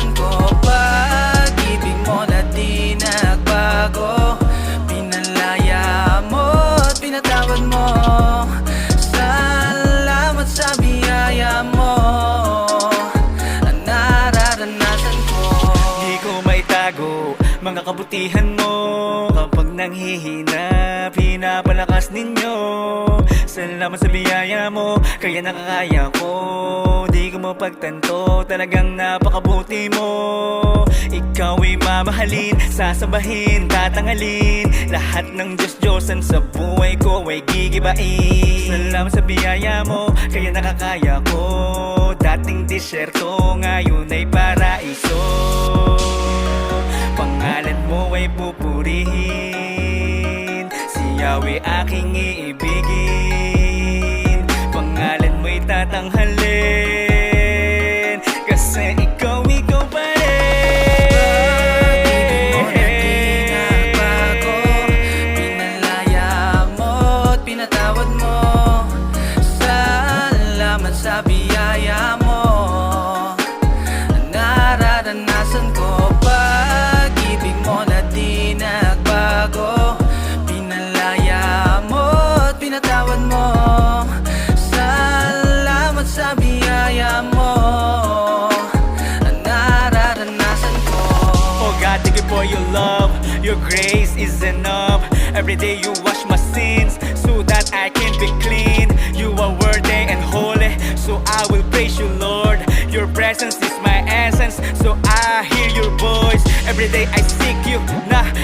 nararanasan ko. Pag-ibig mo na di nagbago, pinalaya mo at pinatawad mo. Salamat sa biyaya mo, ang nararanasan ko. Di ko maitago mga kabutihan mo. Kapag nanghihina, pinapalakas ninyo. Salamat sa biyaya mo, kaya nakakaya ko. Di ko mapagtanto, talagang napakabuti mo. Ikaw ay mamahalin, sasabahin, tatangalin. Lahat ng Diyos-Diyosan sa buhay ko ay gigibain. Salamat sa biyaya mo, kaya nakakaya ko. Dating disyerto, ngayon ay paraiso. Pangalan mo ay pupurihin, si Yahweh aking iibigin. Pangalan mo'y tatanghalin, kasi ikaw pa rin. Pag-ibig mo na di nagbago, pinalaya mo at pinatawad mo. Salamat sa biyaya mo, ang nararanasan ko. Pag-ibig mo na di nagbago, pinalaya mo at pinatawad mo. Salamat sa biyaya mo, ang nararanasan ko. Oh God, thank you for your love, your grace is enough. Every day you wash my sins, so that I can be clean. You are worthy and holy, so I will praise you, Lord. Your presence is my essence, so I hear your voice. Every day I seek you,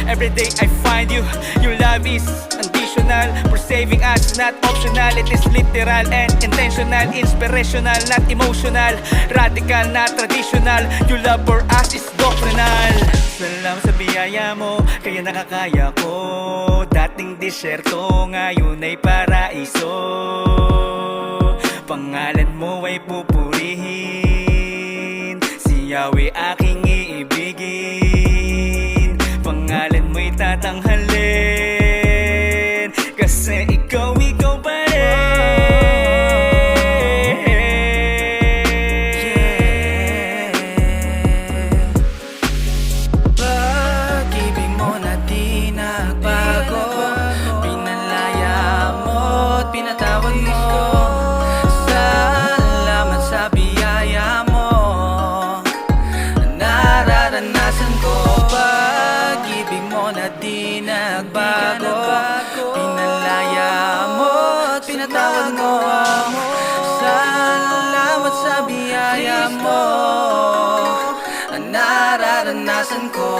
every day I find you. Your love is unconditional, for saving us, not optional. It is literal and intentional, inspirational, not emotional, radical, not traditional. Your love for us is doctrinal. Salamat sa biyaya mo, kaya nakakaya ko. Dating disyerto, ngayon ay paraiso. Pangalan mo ay pupurihin, si Yahweh aking iibigin. Pangalan mo'y tatanghalin, kasi ikaw pa rin. Pag-ibig mo na di nagbago, pinalaya mo at pinatawad mo. Salamat sa biyaya mo, ang nararanasan ko. Pag-ibig mo na di nagbago, pinalaya mo at pinatawad mo. Salamat sa biyaya mo, ang nararanasan ko.